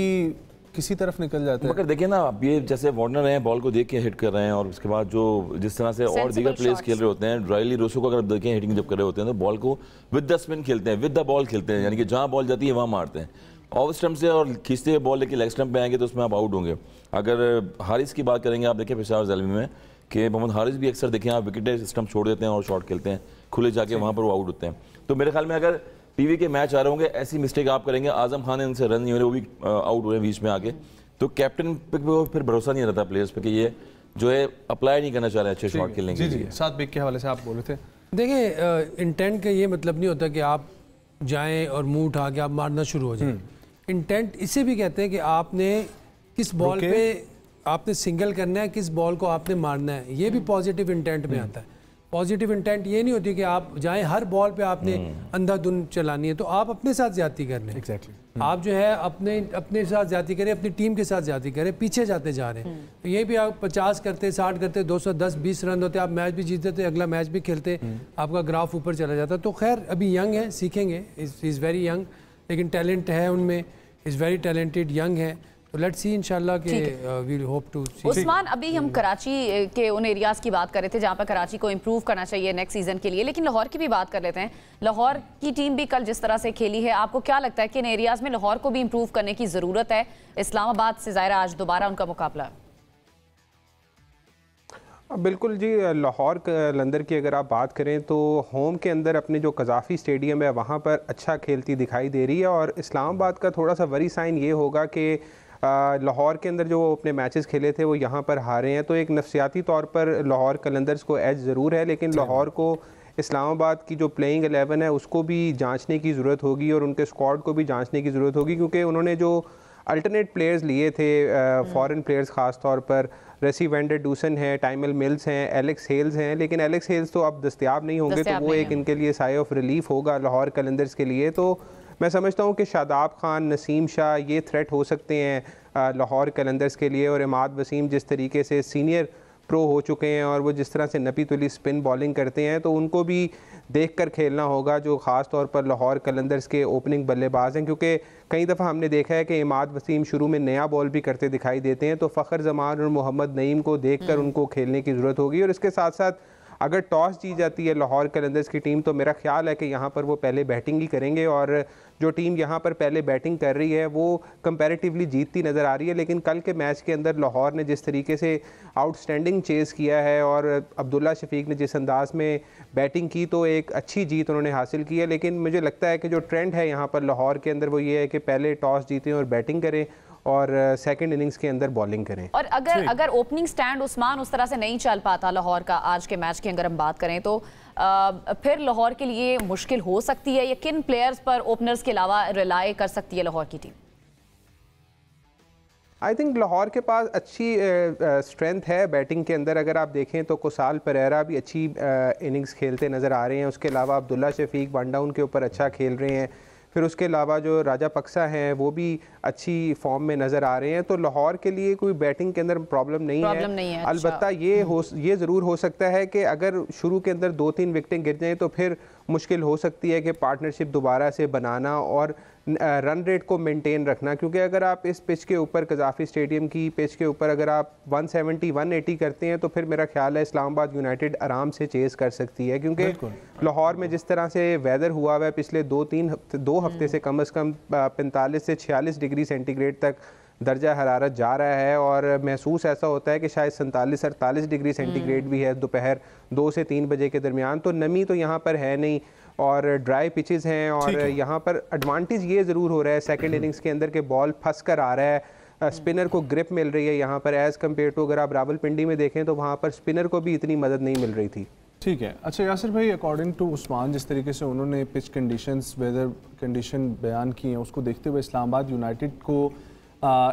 किसी तरफ निकल जाता है। मगर देखिए ना, अब ये जैसे वार्नर हैं, बॉल को देख के हिट कर रहे हैं, और उसके बाद जो जिस तरह से और दीगर प्लेयर्स खेल रहे होते हैं, ड्राइली रोसो को अगर देखें हिटिंग जब कर रहे होते हैं तो बॉल को विद द स्पिन खेलते हैं, विद द बॉल खेलते हैं, यानी कि जहाँ बॉल जाती है वहाँ मारते हैं ऑफ स्टंप से, और खींचते हुए बॉल लेके लेग स्टंप पे आएंगे तो उसमें आप आउट होंगे। अगर हारिस की बात करेंगे, आप देखें पेशावर ज़ैलमी में कि मोहम्मद हारिस भी अक्सर देखें आप विकेट स्टंप छोड़ देते हैं और शॉट खेलते हैं खुले जाके, वहाँ पर वो आउट होते हैं। तो मेरे ख्याल में अगर टीवी के मैच आ रहे होंगे, ऐसी मिस्टेक आप करेंगे, आजम खान इनसे रन नहीं हो रहे, वो भी आउट हो रहे हैं बीच में आके, तो कैप्टन पे फिर भरोसा नहीं रहता प्लेयर्स पे कि ये जो है अप्लाई नहीं करना चाह रहे अच्छे शॉट खेलने के लिए। सात बेग के हवाले से आप बोले थे। देखिए इंटेंट का ये मतलब नहीं होता कि आप जाएं और मुंह उठा के आप मारना शुरू हो जाए। इंटेंट इसे भी कहते हैं कि आपने किस बॉल पे आपने सिंगल करना है, किस बॉल को आपने मारना है, ये भी पॉजिटिव इंटेंट में आता है। पॉजिटिव इंटेंट ये नहीं होती कि आप जाएं हर बॉल पे आपने अंधाधुन चलानी है, तो आप अपने साथ ज्यादती कर रहे हैं। एग्जैक्टली आप जो है अपने साथ ज्यादती करें, अपनी टीम के साथ ज्यादती करें, पीछे जाते जा रहे हैं। तो ये भी आप 50 करते, 60 करते, 210-20 रन होते, आप मैच भी जीतते थे, अगला मैच भी खेलते, आपका ग्राफ ऊपर चला जाता। तो खैर अभी यंग है, सीखेंगे, इज़ वेरी यंग, लेकिन टैलेंट है उनमें, इज़ वेरी टैलेंटेड, यंग है। तो लेट्स सी इंशाल्लाह के वी होप टू सी। उस्मान, अभी हम कराची के उन एरियाज़ की बात कर रहे थे जहाँ पर कराची को इम्प्रूव करना चाहिए नेक्स्ट सीजन के लिए, लेकिन लाहौर की भी बात कर लेते हैं। लाहौर की टीम भी कल जिस तरह से खेली है, आपको क्या लगता है कि इन एरियाज़ में लाहौर को भी इम्प्रूव करने की ज़रूरत है? इस्लामाबाद से ज़ाहिरा आज दोबारा उनका मुकाबला। बिल्कुल जी, लाहौर कलंदर की अगर आप बात करें तो होम के अंदर अपने जो कज़ाफ़ी स्टेडियम है वहाँ पर अच्छा खेलती दिखाई दे रही है। और इस्लामाबाद का थोड़ा सा वरी साइन ये होगा कि लाहौर के अंदर जो अपने मैचेस खेले थे वो यहाँ पर हारे हैं, तो एक नफसियाती तौर पर लाहौर कलंदर्स को एज ज़रूर है, लेकिन लाहौर को इस्लामाबाद की जो प्लेइंग 11 है उसको भी जांचने की ज़रूरत होगी और उनके स्क्वाड को भी जांचने की ज़रूरत होगी, क्योंकि उन्होंने जो अल्टरनेट प्लेयर्स लिए थे, फॉरेन प्लेयर्स ख़ास तौर पर रेसी वेंडर डूसन है, टाइमल मिल्स हैं, एलेक्स हेल्स हैं, लेकिन एलेक्स हेल्स तो अब दस्तयाब नहीं होंगे, तो वो एक इनके लिए साई ऑफ रिलीफ होगा लाहौर कलंदर्स के लिए। तो मैं समझता हूँ कि शादाब खान, नसीम शाह ये थ्रेट हो सकते हैं लाहौर कलंदर्स के लिए। और इमाद वसीम जिस तरीके से सीनियर प्रो हो चुके हैं और वो जिस तरह से नपी तुली स्पिन बॉलिंग करते हैं, तो उनको भी देखकर खेलना होगा, जो ख़ास तौर पर लाहौर कलंदर्स के ओपनिंग बल्लेबाज हैं। क्योंकि कई दफ़ा हमने देखा है कि इमाद वसीम शुरू में नया बॉल भी करते दिखाई देते हैं, तो फ़खर जमान और मोहम्मद नईम को देखकर उनको खेलने की ज़रूरत होगी। और इसके साथ साथ अगर टॉस जीत जाती है लाहौर कलंदर्स की टीम, तो मेरा ख्याल है कि यहाँ पर वो पहले बैटिंग ही करेंगे, और जो टीम यहाँ पर पहले बैटिंग कर रही है वो कंपैरेटिवली जीतती नज़र आ रही है। लेकिन कल के मैच के अंदर लाहौर ने जिस तरीके से आउटस्टैंडिंग चेज़ किया है और अब्दुल्ला शफीक ने जिस अंदाज में बैटिंग की, तो एक अच्छी जीत उन्होंने हासिल की है। लेकिन मुझे लगता है कि जो ट्रेंड है यहाँ पर लाहौर के अंदर वो ये है कि पहले टॉस जीतें और बैटिंग करें और सेकंड इनिंग्स के अंदर बॉलिंग करें। और अगर ओपनिंग स्टैंड उस्मान उस तरह से नहीं चल पाता लाहौर का आज के मैच की अगर हम बात करें, तो फिर लाहौर के लिए मुश्किल हो सकती है, या किन प्लेयर्स पर ओपनर्स के अलावा रिलाय कर सकती है लाहौर की टीम? आई थिंक लाहौर के पास अच्छी स्ट्रेंथ है बैटिंग के अंदर। अगर आप देखें तो कुसाल परेरा भी अच्छी इनिंग्स खेलते नज़र आ रहे हैं, उसके अलावा अब्दुल्ला शफीक वन डाउन के ऊपर अच्छा खेल रहे हैं, फिर उसके अलावा जो राजा पक्सा हैं वो भी अच्छी फॉर्म में नज़र आ रहे हैं। तो लाहौर के लिए कोई बैटिंग के अंदर प्रॉब्लम नहीं है। अलबत्ता ये ज़रूर हो सकता है कि अगर शुरू के अंदर 2-3 विकेटें गिर जाएँ तो फिर मुश्किल हो सकती है कि पार्टनरशिप दोबारा से बनाना और रन रेट को मेंटेन रखना, क्योंकि अगर आप इस पिच के ऊपर कज़ाफ़ी स्टेडियम की पिच के ऊपर अगर आप 170-180 करते हैं तो फिर मेरा ख्याल है इस्लामाबाद यूनाइटेड आराम से चेज़ कर सकती है। क्योंकि लाहौर में जिस तरह से वेदर हुआ हुआ है पिछले 2 हफ्ते से कम 45 से 46 डिग्री सेंटीग्रेड तक दर्जा हरारत जा रहा है, और महसूस ऐसा होता है कि शायद 47-48 डिग्री सेंटीग्रेड भी है दोपहर 2 से 3 बजे के दरमियान। तो नमी तो यहाँ पर है नहीं और ड्राई पिचेस हैं, और यहाँ पर एडवांटेज ये ज़रूर हो रहा है सेकंड इनिंग्स के अंदर के बॉल फंस कर आ रहा है स्पिनर को ग्रिप मिल रही है यहाँ पर एज़ कम्पेयर टू अगर आप रावलपिंडी में देखें तो वहाँ पर स्पिनर को भी इतनी मदद नहीं मिल रही थी। ठीक है। अच्छा यासिर भाई, अकॉर्डिंग टू उस्मान जिस तरीके से उन्होंने पिच कंडीशंस, वेदर कंडीशन बयान की हैं, उसको देखते हुए इस्लामाबाद यूनाइटेड को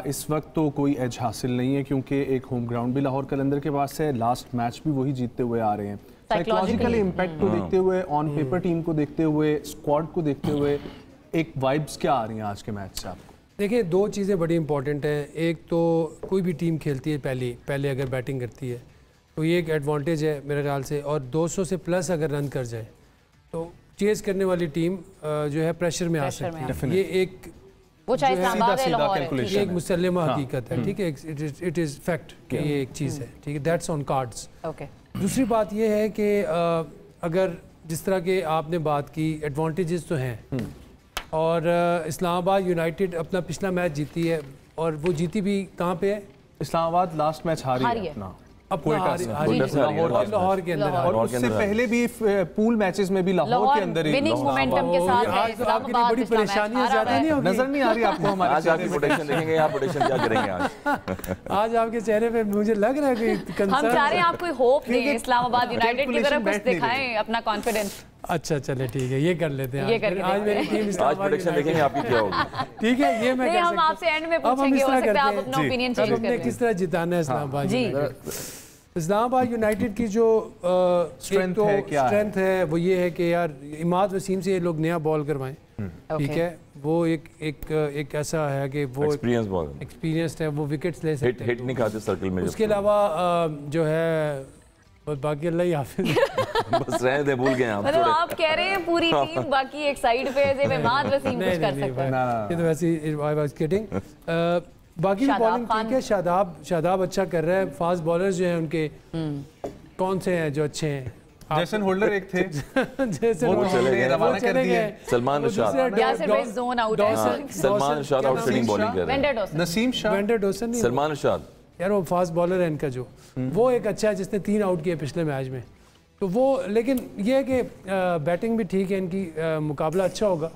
इस वक्त तो कोई एज हासिल नहीं है, क्योंकि एक होम ग्राउंड भी लाहौर कलंदर के पास है, लास्ट मैच भी वही जीतते हुए आ रहे हैं। साइकोलॉजिकली इम्पैक्ट को देखते हुए, ऑन पेपर टीम को देखते हुए, स्क्वाड को देखते हुए, एक वाइब्स क्या आ रही हैं आज के मैच से आपको? देखिए, दो चीज़ें बड़ी इंपॉर्टेंट हैं। एक तो कोई भी टीम खेलती है पहले अगर बैटिंग करती है तो ये एक एडवांटेज है मेरे ख्याल से, और 200 से प्लस अगर रन कर जाए तो चेज़ करने वाली टीम जो है प्रेशर में आ सकती है। ये एक वो चाहे इस्लामाबाद है, लाहौर है, ये एक मुसल्लमा हकीकत है, ठीक है, इट इज़ फैक्ट कि ये एक चीज़ है, ठीक है, दैट्स ऑन कार्ड्स। दूसरी बात ये है कि अगर जिस तरह के आपने बात की, एडवांटेजेस तो हैं, और इस्लामाबाद यूनाइटेड अपना पिछला मैच जीती है, और वो जीती भी कहाँ पे है? इस्लामाबाद लास्ट मैच हारी है अपना लाहौर के अंदर, और उससे पहले भी पूल मैचेस में भी लाहौर के अंदर विनिंग मोमेंटम के साथ है। आज आपके लिए बड़ी परेशानियां ज्यादा नहीं होगी? नजर नहीं आ रही आपको हमारे? आज आपकी प्रोटेक्शन देखेंगे, आप प्रोटेक्शन क्या करेंगे आज? आज आपके चेहरे पे मुझे लग रहा है कि हम चाह रहे हैं आप कोई होप दें, इस्लामाबाद यूनाइटेड की तरफ कुछ दिखाएं, अपना कॉन्फिडेंस। अच्छा चले ठीक है, ये कर लेते हैं। आज मेरी टीम आज प्रोटेक्शन देखेंगे आपकी क्या होगी। ठीक है, ये मैं हम आपसे एंड में पूछेंगे, हो सकता है आप अपना ओपिनियन चेंज कर लें। किस तरह जिताना है इस्लामाबाद यूनाइटेड? इस्लामाबाद यूनाइटेड की जो स्ट्रेंथ है वो ये है कि यार इमाद वसीम से ये लोग नया बॉल करवाएं, ठीक है, वो एक ऐसा है कि वो एक्सपीरियंस्ड है, वो विकेट्स ले सकते हैं, हिट नहीं खाते सर्कल में। उसके अलावा जो है बस बाकी अल्लाह ही हाफिज़। बस रहने दे, भूल गए हम। मतलब आप कह रहे हैं पूरी टीम बाकी एक साइड पे है, इमाद वसीम कुछ कर सकता है। ये तो वैसे आई वाज किडिंग। बाकी बॉलिंग ठीक है, शादाब अच्छा कर रहा है। फास्ट बॉलर्स जो हैं उनके कौन से हैं जो अच्छे हैं? जैसन होल्डर एक थे, जैसन वो चले गए, रवाना कर दिए। सलमान रशाद आउटस्टैंडिंग बॉलिंग कर रहे हैं। नसीम शाह, वेंडर डॉसन नहीं, सलमान रशाद यार वो फास्ट बॉलर है इनका जो, वो एक अच्छा है जिसने 3 आउट किए पिछले मैच में, तो वो, लेकिन ये है कि बैटिंग भी ठीक है इनकी, मुकाबला अच्छा होगा,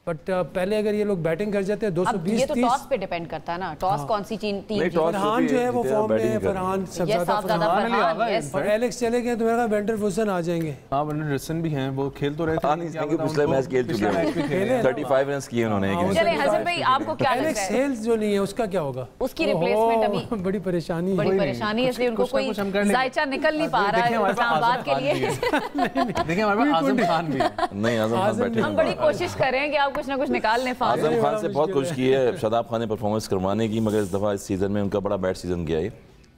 बट पहले अगर ये लोग बैटिंग कर जाते हैं 220, ये तो टॉस पे डिपेंड करता है ना, टॉस कौन सी टीम की। फरहान जो है वो फॉर्म में है, फरहान सबसे ज्यादा, और एलेक्स चले गए तो मेरा वेंडर फुसन आ जाएंगे। हां, वेंडर रसन भी हैं, वो खेल तो रहे थे, पिछले मैच खेल चुके हैं, 35 रन किए उन्होंने। चलिए हसन भाई, आपको क्या लगता है एलेक्स हेल्स जो नहीं है उसका क्या होगा? उसकी रिप्लेसमेंट अभी बड़ी परेशानी है, इसलिए उनको कोई जायचा निकल नहीं पा रहा है इस्लामाबाद के लिए। देखिए हमारे पास आजम खान भी है। नहीं, आजम खान बैठे, हम बड़ी कोशिश कर रहे हैं कि आप कुछ ना कुछ निकाल लें। आजम खान से बहुत कोशिश की है शादाब खान ने परफॉर्मेंस करवाने की, मगर इस दफ़ा इस सीज़न में उनका बड़ा बैड सीज़न गया है।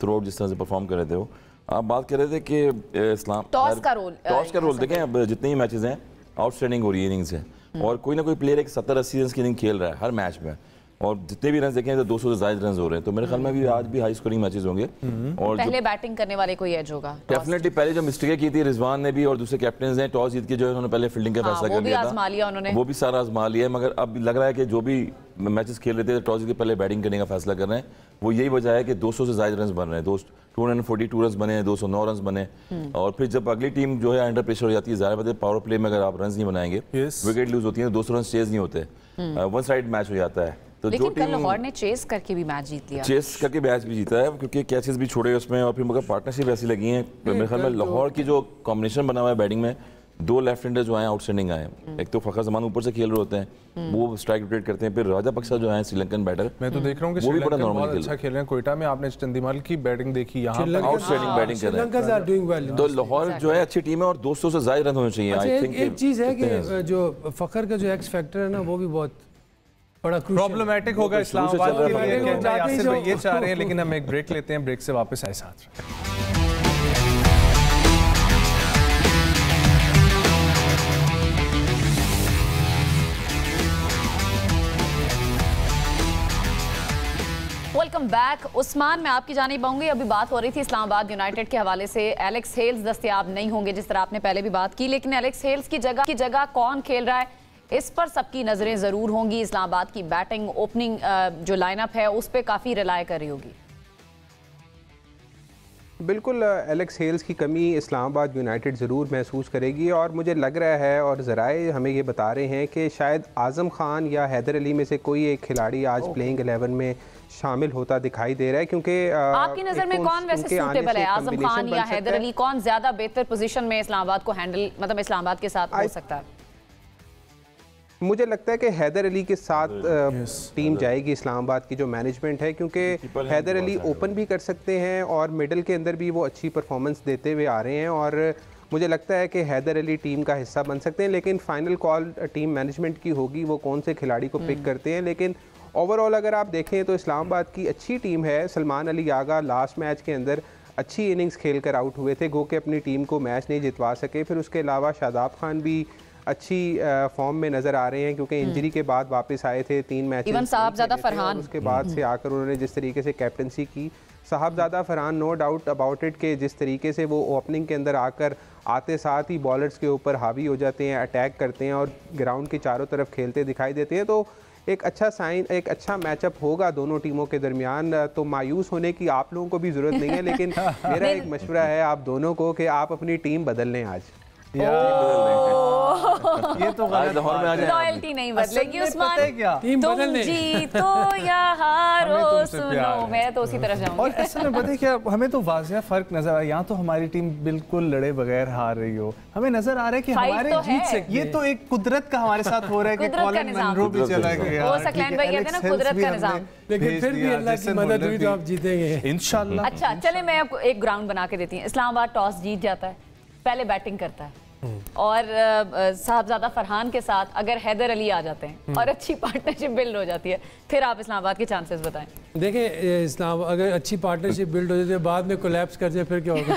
थ्रू आउट जिस तरह से परफॉर्म कर रहे थे वो, आप बात कर रहे थे कि इस्लाम टॉस का रोल देखें, अब जितने ही मैचेस हैं आउटस्टैंडिंग हो रही है इनिंग्स है, और कोई ना कोई प्लेयर एक 70-80 रन की इनिंग खेल रहा है हर मैच में, और जितने भी रन देखें तो 200 से ज़्यादा रन हो रहे हैं, तो मेरे ख्याल में भी आज भी हाई स्कोरिंग मैचेस होंगे। और पहले बैटिंग करने वाले कोई एज होगा डेफिनेटली। पहले जो मिस्टेक की थी रिजवान ने भी और दूसरे कैप्टन ने, टॉस जीत के जो है उन्होंने पहले फील्डिंग का फैसला कर लिया था, वो भी सारा आजमा लिया है, मगर अब लग रहा है कि जो भी मैचेस खेल रहे थे टॉस जीत के पहले बैटिंग करने का फैसला कर रहे हैं, वो यही वजह है कि 200 से ज़्यादा रन बन रहे हैं, 242 रन बने हैं, 209 रन बने, और फिर जब अगली टीम जो है अंडर प्रेशर हो जाती है, ज़्यादा पता पावर प्ले में अगर आप रन नहीं बनाएंगे, विकेट लूज होती है, 200 रन चेज नहीं होते, वन साइड मैच हो जाता है। तो लेकिन कल लाहौर ने चेस करके भी मैच जीत लिया, चेस करके मैच भी जीता है, क्योंकि कैचेस भी छोड़े उसमें, और फिर मगर पार्टनरशिप ऐसी लगी है। मेरे ख्याल में लाहौर की जो कॉम्बिनेशन बना हुआ है बैटिंग में, 2 लेफ्ट हैंडर जो आए आउटस्टैंडिंग आए, एक तो फखर जमान ऊपर से खेल रहे होते हैं, वो स्ट्राइक रोटेट करते हैं, फिर राजा पक्षा जो है श्रीलंकन बैटर, मैं तो देख रहा हूं कि वो भी बड़ा नॉर्मल अच्छा खेल रहे हैं। कोयटा में आपने चंदीमल की बैटिंग देखी, यहाँ आउटस्टैंडिंग बैटिंग कर रहे हैं, तो लाहौर जो है अच्छी टीम है, और 200 से ज्यादा रन होने चाहिए। आई थिंक एक चीज है कि जो फखर का जो एक्स फैक्टर है ना, वो भी बहुत बड़ा प्रॉब्लमेटिक होगा इस्लामाबाद के लिए, यासिर भाई ये चाह रहे हैं, लेकिन हम एक ब्रेक लेते हैं, ब्रेक से वापस आए साथ। Welcome back. उस्मान, मैं आपकी जानिब आऊंगी। अभी बात हो रही थी इस्लामाबाद यूनाइटेड के हवाले से, एलेक्स हेल्स दस्तयाब नहीं होंगे जिस तरह आपने पहले भी बात की, लेकिन एलेक्स हेल्स की जगह कौन खेल रहा है इस पर सबकी नजरें जरूर होंगी। इस्लामाबाद की बैटिंग ओपनिंग जो लाइनअप है उस पर काफी रिलाय कर रही होगी। बिल्कुल एलेक्स हेल्स की कमी इस्लामाबाद यूनाइटेड ज़रूर महसूस करेगी और मुझे लग रहा है और ज़राए हमें ये बता रहे हैं कि शायद आज़म खान या हैदर अली में से कोई एक खिलाड़ी आज प्लेइंग 11 में शामिल होता दिखाई दे रहा है, क्योंकि आपकी नज़र में कौन वैसे सूटेबल है, आज़म खान या हैदर अली? कौन ज़्यादा बेहतर पोजीशन में इस्लामाबाद को हैंडल, मतलब इस्लामाबाद के साथ हो सकता है? मुझे लगता है कि हैदर अली के साथ टीम जाएगी इस्लामाबाद की जो मैनेजमेंट है, क्योंकि हैदर अली ओपन भी कर सकते हैं और मिडल के अंदर भी वो अच्छी परफॉर्मेंस देते हुए आ रहे हैं और मुझे लगता है कि हैदर अली टीम का हिस्सा बन सकते हैं। लेकिन फाइनल कॉल टीम मैनेजमेंट की होगी, वो कौन से खिलाड़ी को पिक करते हैं। लेकिन ओवरऑल अगर आप देखें तो इस्लामाबाद की अच्छी टीम है। सलमान अली आगा लास्ट मैच के अंदर अच्छी इनिंग्स खेल कर आउट हुए थे, गो के अपनी टीम को मैच नहीं जितवा सके। फिर उसके अलावा शादाब खान भी अच्छी फॉर्म में नज़र आ रहे हैं, क्योंकि इंजरी के बाद वापस आए थे 3 मैचेस साहबजादा फरहान, उसके बाद से आकर उन्होंने जिस तरीके से कैप्टनसी की, Sahibzada Farhan no doubt about it कि जिस तरीके से वो ओपनिंग के अंदर आकर आते साथ ही बॉलर्स के ऊपर हावी हो जाते हैं, अटैक करते हैं और ग्राउंड के चारों तरफ खेलते दिखाई देते हैं, तो एक अच्छा साइन, एक अच्छा मैचअप होगा दोनों टीमों के दरमियान। तो मायूस होने की आप लोगों को भी ज़रूरत नहीं है, लेकिन मेरा एक मशवरा है आप दोनों को कि आप अपनी टीम बदल लें आज। ये तो लाहौर में आ जाए, लॉयल्टी नहीं बदलेगी उस्मान, टीम तुम बदल ले। जीतो या हारो सुनो, मैं तो उसी तरह जाऊंगी। और असल में पता है क्या, हमें तो वाज़ेह फर्क नजर आ रहा है। यहाँ तो हमारी टीम बिल्कुल लड़े बगैर हार रही हो, हमें नजर आ रहा है कि हमारे तो जीत सकते। ये तो एक कुदरत का हमारे साथ हो रहा है कि कॉलिन मनरो भी चला गया, वो सकलैन भाई कहते हैं ना कुदरत का निजाम, लेकिन फिर भी अल्लाह की मदद हुई तो आप जीतेंगे इंशाल्लाह। अच्छा चले मैं आपको एक ग्राउंड बना के देती हूँ। इस्लामाबाद टॉस जीत जाता है, पहले बैटिंग करता है और साहबजादा फरहान के साथ अगर हैदर अली आ जाते हैं और अच्छी पार्टनरशिप बिल्ड हो जाती है, फिर आप इस्लामाबाद के चांसेस बताएं। देखें इस्लाम अगर अच्छी पार्टनरशिप बिल्ड हो जाती है, बाद में कोलैप्स कर जाए फिर क्या होगा?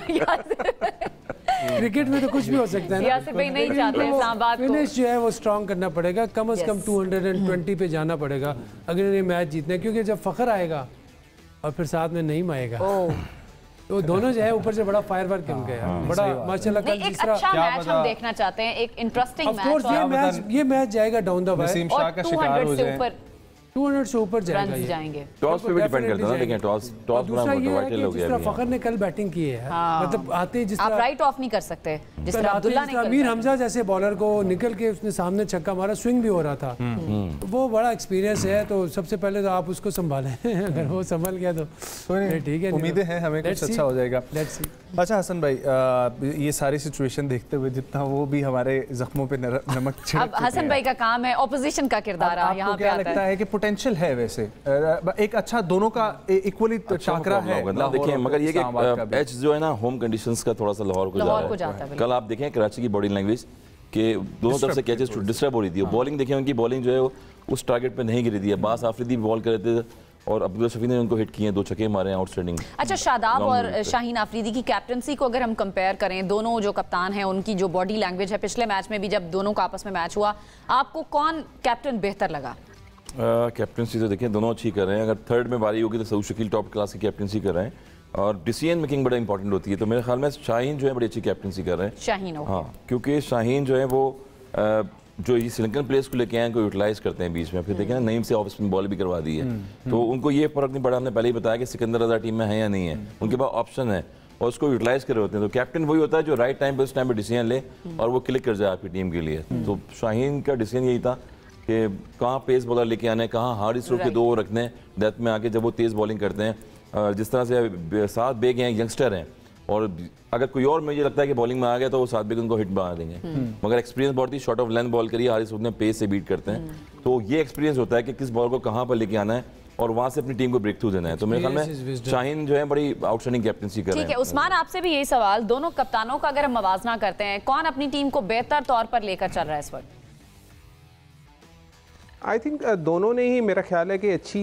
क्रिकेट में तो कुछ भी हो सकता है ना। यासिर भाई नहीं चाहते इस्लामाबाद को, फिनिश जो है वो स्ट्रॉन्ग करना पड़ेगा, कम से कम 220 पे जाना पड़ेगा अगर इन्हें मैच जीतना है, क्योंकि जब फखर आएगा और फिर साथ में नहीं आएगा तो दोनों जो है ऊपर से बड़ा फायर वर्क उनका है, बड़ा माशाल्लाह। कल एक अच्छा मैच हम देखना चाहते हैं, एक इंटरेस्टिंग मैच। ये मैच जाएगा down the wire, Naseem Shah का शिकार हो जाए, 200 से ऊपर रन जाएंगे। टॉस पे भी डिपेंड करता है ना, लेकिन टॉस दूसरा ये है कि हो जिस तरह फखर ने कल बैटिंग की है, मतलब आते ही जिस तरह आप राइट ऑफ नहीं कर सकते, जिस तरह अब्दुल्ला ने अमीर हमजा जैसे बॉलर को निकल के उसने सामने छक्का मारा, स्विंग भी हो रहा था, वो बड़ा एक्सपीरियंस है। तो सबसे पहले तो आप उसको संभालें, अगर वो संभल गया तो ठीक है, उम्मीदें हैं हमें कुछ अच्छा हो जाएगा। अच्छा हसन भाई, ये सारी सिचुएशन देखते हुए जितना वो भी हमारे जख्मों पे नमक छिड़क, अब हसन भाई का काम है ऑपोजिशन का किरदार यहाँ पे क्या लगता है कि पोटेंशियल है वैसे एक अच्छा दोनों का इक्वली टाकरा है? देखिए मगर ये कि एच जो है ना होम कंडीशंस का थोड़ा सा लाहौर को जाता है। कल आप देखें कराची की बॉडी लैंग्वेज के दोनों तरफ से कैचेस डिस्टर्ब हो रही थी, बॉलिंग देखें उनकी बॉलिंग जो है वो उस टारगेट पे नहीं गिरी थी। बास आफरीदी बॉल कर रहे थे और अब्दुल्ला शफी ने उनको हिट किए, 2 छक्के मारे हैं आउटस्टैंडिंग। अच्छा शादाब और शाहीन आफरीदी की कैप्टनसी को अगर हम कंपेयर करें, दोनों जो कप्तान हैं उनकी जो बॉडी लैंग्वेज है, पिछले मैच में भी जब दोनों का आपस में मैच हुआ, आपको कौन कैप्टन बेहतर लगा? कैप्टनसी तो देखिए दोनों अच्छी कर रहे हैं। अगर थर्ड में बारी होगी तो सऊद शकील टॉप क्लास की कैप्टनसी कर रहे हैं और डिसीजन मेकिंग बड़ा इंपॉर्टेंट होती है। तो मेरे ख्याल में शाहीन जो है बड़ी अच्छी कैप्टनसी कर रहे हैं। शाहीन हाँ, क्योंकि शाहीन जो है वो जो ये श्रीलंकन प्लेयर्स को लेके आए उनको यूटिलाइज करते हैं बीच में। फिर देखें ना नईम से ऑफिस में बॉल भी करवा दी है, तो उनको ये फर्क नहीं पड़ा। हमने पहले ही बताया कि सिकंदर रजा टीम में है या नहीं है, उनके पास ऑप्शन है और उसको यूटिलाइज कर रहे होते हैं। तो कैप्टन वही होता है जो राइट टाइम पे उस टाइम पे डिसीजन ले और वो क्लिक कर जाए आपकी टीम के लिए। तो शाहीन का डिसीजन यही था कि कहाँ पेस बॉलर लेके आना है, कहाँ हार्ड स्ट्रोक के 2 ओवर रखने हैं डेथ में आके जब वो तेज़ बॉलिंग करते हैं। जिस तरह से सात बेग हैं, यंगस्टर हैं, और अगर कोई और मुझे लगता है कि बॉलिंग में आ गया तो वो सात बेग उनको हिट बना देंगे। मगर एक्सपीरियंस बहुत ही शॉर्ट ऑफ लेंथ बॉल करिए, हारिस उतने पेस से बीट करते हैं। तो ये एक्सपीरियंस होता है कि किस बॉल को कहाँ पर लेके आना है और वहाँ से अपनी टीम को ब्रेक थ्रू देना है। तो मेरे ख्याल में शाहीन जो है बड़ी आउटस्टैंडिंग कैप्टनसी कर रहे हैं। ठीक है उस्मान, आपसे भी यही सवाल, दोनों कप्तानों का अगर हम मवाजना करते हैं, कौन अपनी टीम को बेहतर तौर पर लेकर चल रहा है इस वक्त? आई थिंक दोनों ने ही मेरा ख्याल है कि अच्छी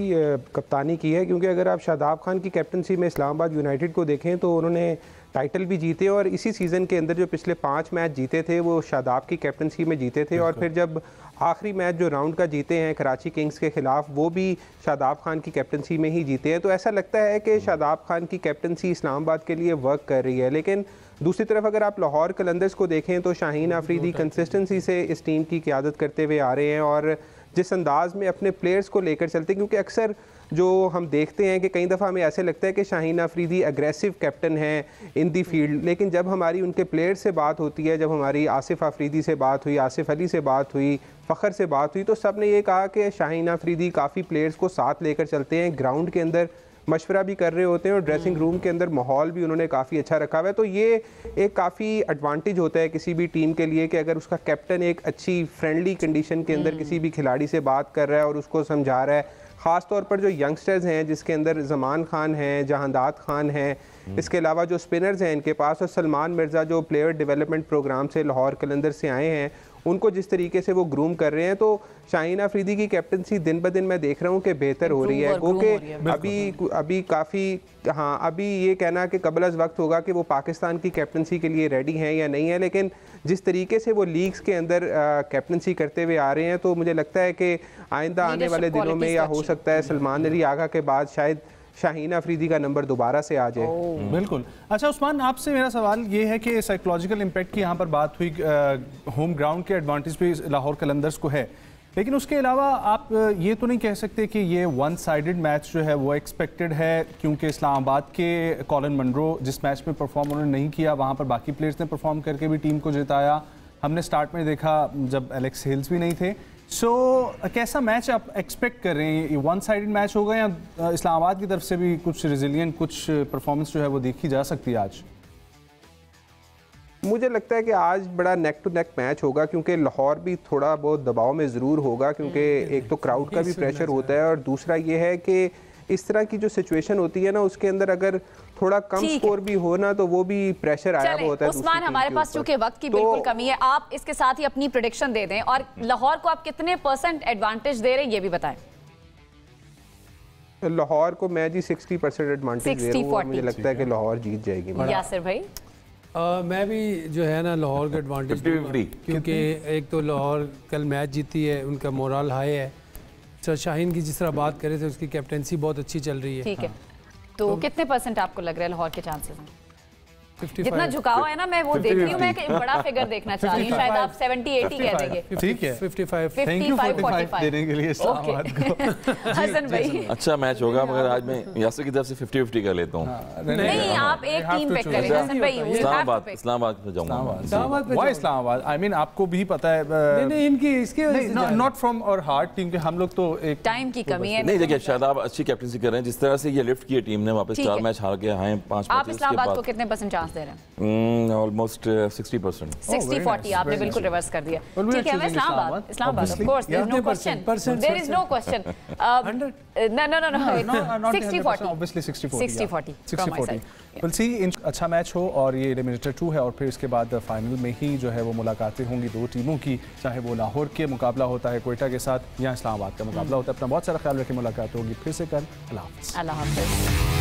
कप्तानी की है, क्योंकि अगर आप शादाब खान की कैप्टनसी में इस्लामाबाद यूनाइटेड को देखें तो उन्होंने टाइटल भी जीते और इसी सीज़न के अंदर जो पिछले 5 मैच जीते थे वो शादाब की कैप्टनसी में जीते थे। और फिर जब आखिरी मैच जो राउंड का जीते हैं कराची किंग्स के ख़िलाफ़, वो भी शादाब खान की कैप्टनसी में ही जीते हैं। तो ऐसा लगता है कि शादाब खान की कैप्टनसी इस्लामाबाद के लिए वर्क कर रही है। लेकिन दूसरी तरफ अगर आप लाहौर कलंदर्स को देखें तो शाहीन आफरीदी कंसिस्टेंसी से इस टीम की क़यादत करते हुए आ रहे हैं और जिस अंदाज में अपने प्लेयर्स को लेकर चलते हैं, क्योंकि अक्सर जो हम देखते हैं कि कई दफ़ा हमें ऐसे लगता है कि शाहीन अफरीदी अग्रेसिव कैप्टन है इन दी फील्ड, लेकिन जब हमारी उनके प्लेयर्स से बात होती है, जब हमारी आसिफ अफरीदी से बात हुई, आसिफ अली से बात हुई, फ़खर से बात हुई, तो सब ने ये कहा कि शाहीन अफरीदी काफ़ी प्लेयर्स को साथ लेकर चलते हैं, ग्राउंड के अंदर मशवरा भी कर रहे होते हैं और ड्रेसिंग रूम के अंदर माहौल भी उन्होंने काफ़ी अच्छा रखा हुआ है। तो ये एक काफ़ी एडवांटेज होता है किसी भी टीम के लिए कि अगर उसका कैप्टन एक अच्छी फ्रेंडली कंडीशन के अंदर किसी भी खिलाड़ी से बात कर रहा है और उसको समझा रहा है, ख़ास तौर पर जो यंगस्टर्स हैं जिसके अंदर ज़मान खान हैं, जहांदाद खान हैं, इसके अलावा जो स्पिनर्स हैं इनके पास, और सलमान मिर्ज़ा जो प्लेयर डेवलपमेंट प्रोग्राम से लाहौर कलंदर से आए हैं, उनको जिस तरीके से वो ग्रूम कर रहे हैं, तो शाहीन अफरीदी की कैप्टनसी दिन ब दिन मैं देख रहा हूँ कि बेहतर हो रही है। क्योंकि अभी काफ़ी अभी ये कहना कि कबल अज़ वक्त होगा कि वो पाकिस्तान की कैप्टनसी के लिए रेडी हैं या नहीं है, लेकिन जिस तरीके से वो लीग्स के अंदर कैप्टनसी करते हुए आ रहे हैं, तो मुझे लगता है कि आइंदा आने वाले दिनों में या हो सकता है सलमान अली आगा के बाद शायद शाहीन अफरीदी का नंबर दोबारा से आ जाए। बिल्कुल। अच्छा उस्मान, आपसे मेरा सवाल ये है कि साइकोलॉजिकल इम्पैक्ट की यहाँ पर बात हुई, होम ग्राउंड के एडवांटेज भी लाहौर कलंदर्स को है, लेकिन उसके अलावा आप ये तो नहीं कह सकते कि ये वन साइडेड मैच जो है वो एक्सपेक्टेड है, क्योंकि इस्लामाबाद के कॉलिन मंरो जिस मैच में परफॉर्म उन्होंने नहीं किया, वहाँ पर बाकी प्लेयर्स ने परफॉर्म करके भी टीम को जिताया। हमने स्टार्ट में देखा जब एलेक्स हेल्स भी नहीं थे। कैसा मैच आप एक्सपेक्ट कर रहे हैं? ये वन साइडेड मैच होगा या इस्लामाबाद की तरफ से भी कुछ रिजिलियंट कुछ परफॉर्मेंस जो है वो देखी जा सकती है आज? मुझे लगता है कि आज बड़ा नेक टू नेक मैच होगा, क्योंकि लाहौर भी थोड़ा बहुत दबाव में ज़रूर होगा, क्योंकि एक तो क्राउड का भी प्रेशर होता है और दूसरा ये है कि इस तरह की जो सिचुएशन होती है ना, उसके अंदर अगर थोड़ा कम स्कोर भी हो ना, तो वो भी प्रेशर आया होता है। उस्मान, हमारे पास चूंकि वक्त की बिल्कुल कमी है, आप इसके साथ ही अपनी प्रेडिक्शन दे दें और लाहौर को आप कितने % एडवांटेज दे रहे हैं ये भी बताएं। लाहौर को मैं जी 60% एडवांटेज दे रहा हूं, मुझे लगता है कि लाहौर जीत जाएगी। यासिर भाई? मैं भी जो है ना लाहौर का एडवांटेज, क्योंकि एक तो लाहौर कल मैच जीती है, उनका मोरल हाई है। शाहीन की जिस तरह बात कर रहे थे, उसकी कैप्टनसी बहुत अच्छी चल रही है। ठीक है, तो कितने % आपको लग रहा है लाहौर के चांसेस हैं? जितना झुकाव है ना, मैं वो देख रही हूँ, मैं बड़ा फिगर देखना चाह रही हूँ, शायद आप 70-80 कह देंगे। ठीक है, 55-45 देने के लिए इस्लामाबाद को। हसन भाई? अच्छा मैच होगा, मगर आज मैं यासिर की तरफ से 50-50 कर लेता हूँ। नहीं, आप एक टीम पिक करें हसन भाई। इस्लामाबाद पे जाऊंगा। व्हाई इस्लामाबाद? आई मीन आपको भी पता है, नहीं इनकी इसके नॉट फ्रॉम आवर हार्ट, क्योंकि हम लोग तो एक टाइम की कमी है। नहीं देखिए, शायद आप अच्छी कैप्टनसी कर रहे हैं, जिस तरह से ये लिफ्ट की टीम ने वापस 4 मैच हार के आए 5 आप इस्लामाबाद को कितने % चांस दे रहे हैं? ऑलमोस्ट 60%। 60-40 आपने बिल्कुल रिवर्स कर दिया। ठीक है, मैं Islamabad of course, there is no question, there is no question. No 60-40 obviously 60-40 we'll see। अच्छा मैच हो और ये एलिमिनेटर 2 है, और फिर इसके बाद फाइनल में ही जो है वो मुलाकातें होंगी दो टीमों की, चाहे वो लाहौर के मुकाबला होता है कोयटा के साथ या इस्लामाबाद का मुकाबला होता है। अपना बहुत सारा ख्याल रखें, मुलाकात होगी फिर से कल। अल्लाह हाफ़िज़।